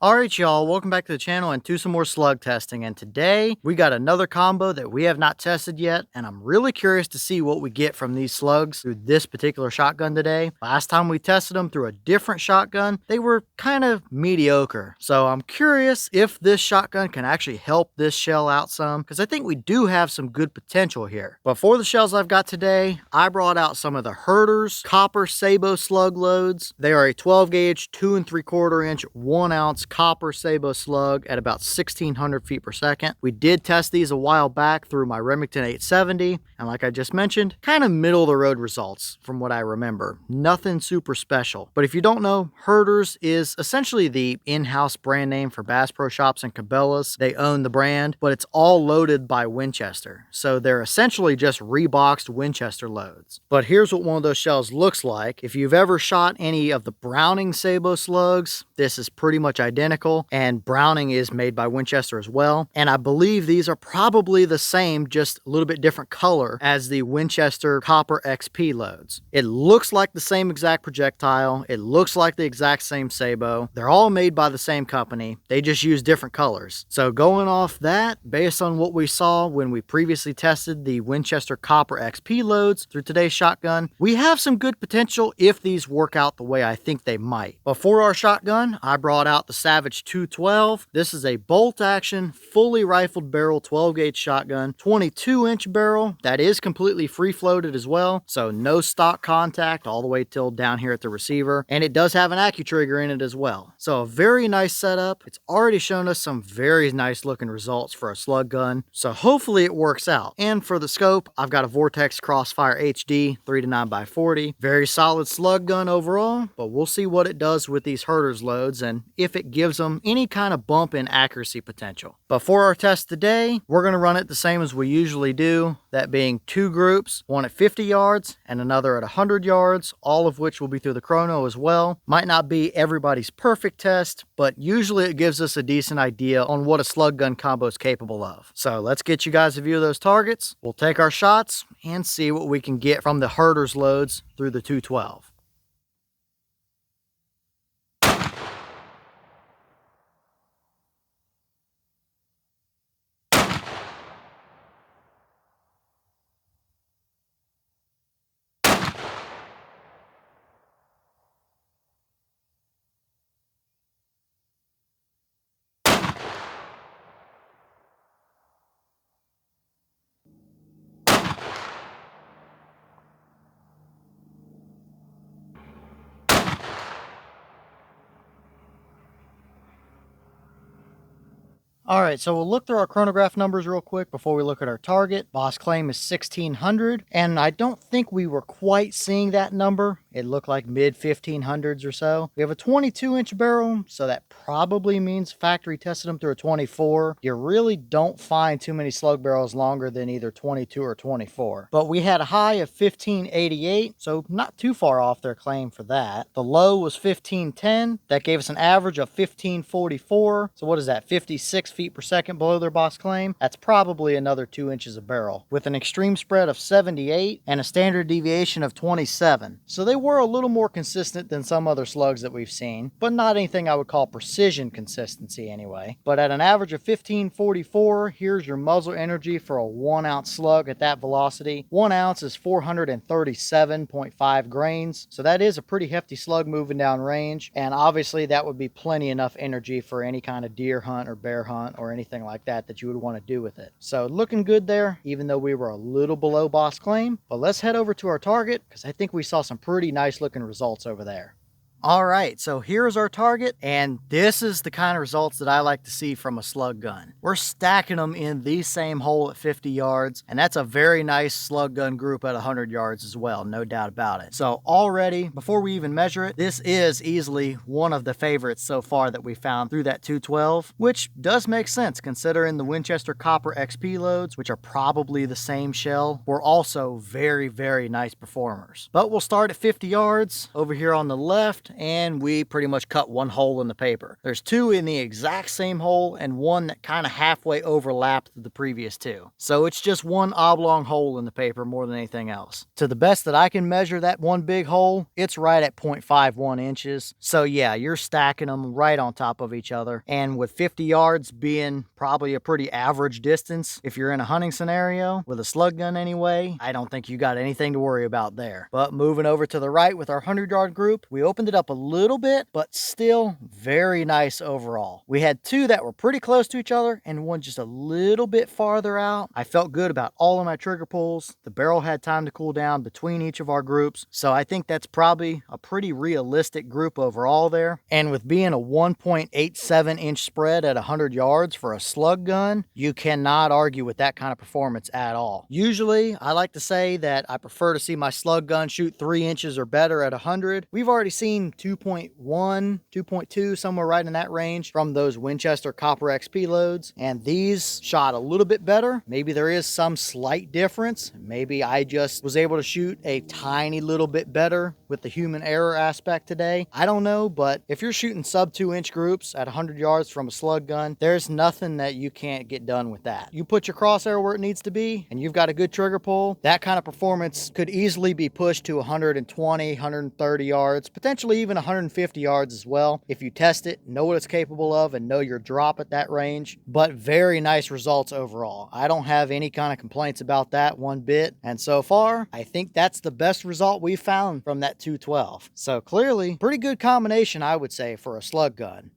Alright y'all, welcome back to the channel and to some more slug testing, and today we got another combo that we have not tested yet, and I'm really curious to see what we get from these slugs through this particular shotgun today. Last time we tested them through a different shotgun, they were kind of mediocre, so I'm curious if this shotgun can actually help this shell out some, because I think we do have some good potential here. But for the shells I've got today, I brought out some of the Herter's copper Sabot slug loads. They are a 12 gauge, 2 3/4 inch, 1 ounce copper Sabot slug at about 1600 feet per second. We did test these a while back through my Remington 870, and like I just mentioned, kind of middle of the road results from what I remember. Nothing super special. But if you don't know, Herter's is essentially the in-house brand name for Bass Pro Shops and Cabela's. They own the brand, but it's all loaded by Winchester. So they're essentially just reboxed Winchester loads. But here's what one of those shells looks like. If you've ever shot any of the Browning Sabot slugs, this is pretty much identical, and Browning is made by Winchester as well. And I believe these are probably the same, just a little bit different color as the Winchester Copper XP loads. It looks like the same exact projectile. It looks like the exact same Sabot. They're all made by the same company. They just use different colors. So going off that, based on what we saw when we previously tested the Winchester Copper XP loads through today's shotgun, we have some good potential if these work out the way I think they might. But for our shotgun, I brought out the Savage 212. This is a bolt action, fully rifled barrel 12 gauge shotgun, 22 inch barrel that is completely free floated as well. So no stock contact all the way till down here at the receiver. And it does have an AccuTrigger in it as well. So a very nice setup. It's already shown us some very nice looking results for a slug gun. So hopefully it works out. And for the scope, I've got a Vortex Crossfire HD 3 to 9x40. Very solid slug gun overall, but we'll see what it does with these Herter's loads and if it gives them any kind of bump in accuracy potential. But for our test today, we're going to run it the same as we usually do, that being two groups, one at 50 yards and another at 100 yards, all of which will be through the chrono as well. Might not be everybody's perfect test, but usually it gives us a decent idea on what a slug gun combo is capable of. So let's get you guys a view of those targets. We'll take our shots and see what we can get from the Herter's loads through the 212. Alright, so we'll look through our chronograph numbers real quick before we look at our target. Boss claim is 1600, and I don't think we were quite seeing that number. It looked like mid 1500s or so. We have a 22 inch barrel, so that probably means factory tested them through a 24. You really don't find too many slug barrels longer than either 22 or 24. But we had a high of 1588, so not too far off their claim for that. The low was 1510. That gave us an average of 1544. So what is that, 56 feet per second below their boss claim? That's probably another 2 inches of barrel, with an extreme spread of 78 and a standard deviation of 27. So they were a little more consistent than some other slugs that we've seen, but not anything I would call precision consistency anyway. But at an average of 1544, here's your muzzle energy for a 1 ounce slug at that velocity. 1 ounce is 437.5 grains, so that is a pretty hefty slug moving down range, and obviously that would be plenty enough energy for any kind of deer hunt or bear hunt or anything like that that you would want to do with it. So looking good there, even though we were a little below boss claim. But let's head over to our target, because I think we saw some pretty nice looking results over there. All right, so here's our target, and this is the kind of results that I like to see from a slug gun. We're stacking them in the same hole at 50 yards, and that's a very nice slug gun group at 100 yards as well, no doubt about it. So already, before we even measure it, this is easily one of the favorites so far that we found through that 212, which does make sense considering the Winchester Copper XP loads, which are probably the same shell, were also very nice performers. But we'll start at 50 yards over here on the left, and we pretty much cut one hole in the paper. There's two in the exact same hole and one that kind of halfway overlapped the previous two. So it's just one oblong hole in the paper more than anything else. To the best that I can measure that one big hole, it's right at 0.51 inches. So yeah, you're stacking them right on top of each other. And with 50 yards being probably a pretty average distance, if you're in a hunting scenario with a slug gun anyway, I don't think you got anything to worry about there. But moving over to the right with our 100-yard group, we opened it up a little bit, but still very nice overall. We had two that were pretty close to each other and one just a little bit farther out. I felt good about all of my trigger pulls. The barrel had time to cool down between each of our groups, so I think that's probably a pretty realistic group overall there. And with being a 1.87 inch spread at 100 yards for a slug gun, you cannot argue with that kind of performance at all. Usually, I like to say that I prefer to see my slug gun shoot 3 inches or better at 100. We've already seen 2.1, 2.2, somewhere right in that range from those Winchester Copper XP loads, and these shot a little bit better. Maybe there is some slight difference. Maybe I just was able to shoot a tiny little bit better with the human error aspect today. I don't know, but if you're shooting sub 2-inch groups at 100 yards from a slug gun, there's nothing that you can't get done with that. You put your crosshair where it needs to be and you've got a good trigger pull, that kind of performance could easily be pushed to 120, 130 yards, potentially even 150 yards as well if you test it, know what it's capable of, and know your drop at that range. But very nice results overall. I don't have any kind of complaints about that one bit, and so far I think that's the best result we've found from that 212. So clearly pretty good combination, I would say, for a slug gun.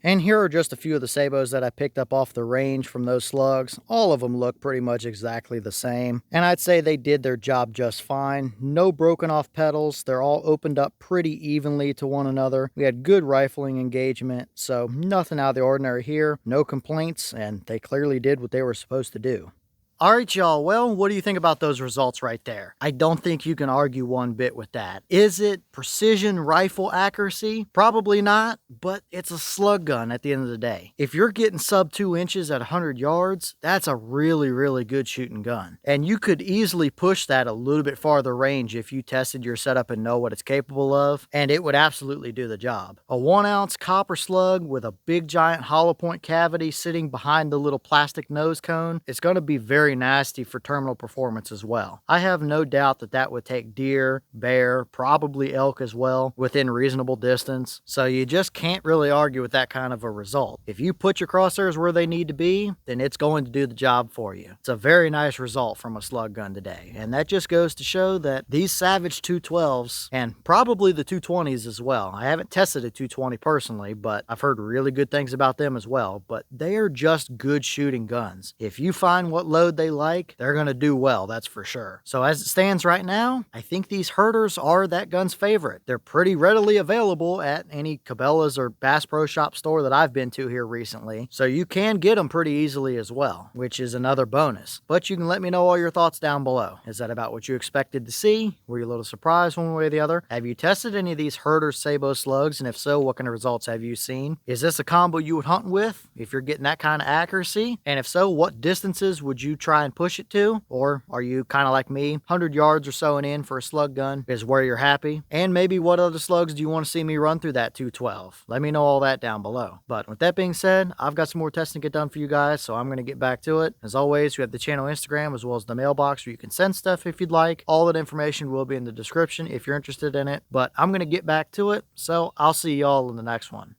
And here are just a few of the sabots that I picked up off the range from those slugs. All of them look pretty much exactly the same, and I'd say they did their job just fine. No broken off petals. They're all opened up pretty evenly to one another. We had good rifling engagement, so nothing out of the ordinary here. No complaints, and they clearly did what they were supposed to do. All right, y'all. Well, what do you think about those results right there? I don't think you can argue one bit with that. Is it precision rifle accuracy? Probably not, but it's a slug gun at the end of the day. If you're getting sub 2 inches at 100 yards, that's a really, really good shooting gun. And you could easily push that a little bit farther range if you tested your setup and know what it's capable of, and it would absolutely do the job. A 1-ounce copper slug with a big giant hollow point cavity sitting behind the little plastic nose cone, it's going to be very nasty for terminal performance as well. I have no doubt that that would take deer, bear, probably elk as well, within reasonable distance. So you just can't really argue with that kind of a result. If you put your crosshairs where they need to be, then it's going to do the job for you. It's a very nice result from a slug gun today. And that just goes to show that these Savage 212s, and probably the 220s as well. I haven't tested a 220 personally, but I've heard really good things about them as well. But they are just good shooting guns. If you find what load they like, they're going to do well, that's for sure. So as it stands right now, I think these Herters are that gun's favorite. They're pretty readily available at any Cabela's or Bass Pro Shop store that I've been to here recently, so you can get them pretty easily as well, which is another bonus. But you can let me know all your thoughts down below. Is that about what you expected to see? Were you a little surprised one way or the other? Have you tested any of these Herter Sabot slugs, and if so, what kind of results have you seen? Is this a combo you would hunt with if you're getting that kind of accuracy? And if so, what distances would you try and push it to? Or are you kind of like me, 100 yards or so and in for a slug gun is where you're happy? And maybe what other slugs do you want to see me run through that 212? Let me know all that down below. But with that being said, I've got some more testing to get done for you guys, so I'm going to get back to it. As always, we have the channel Instagram as well as the mailbox where you can send stuff if you'd like. All that information will be in the description if you're interested in it. But I'm going to get back to it, so I'll see y'all in the next one.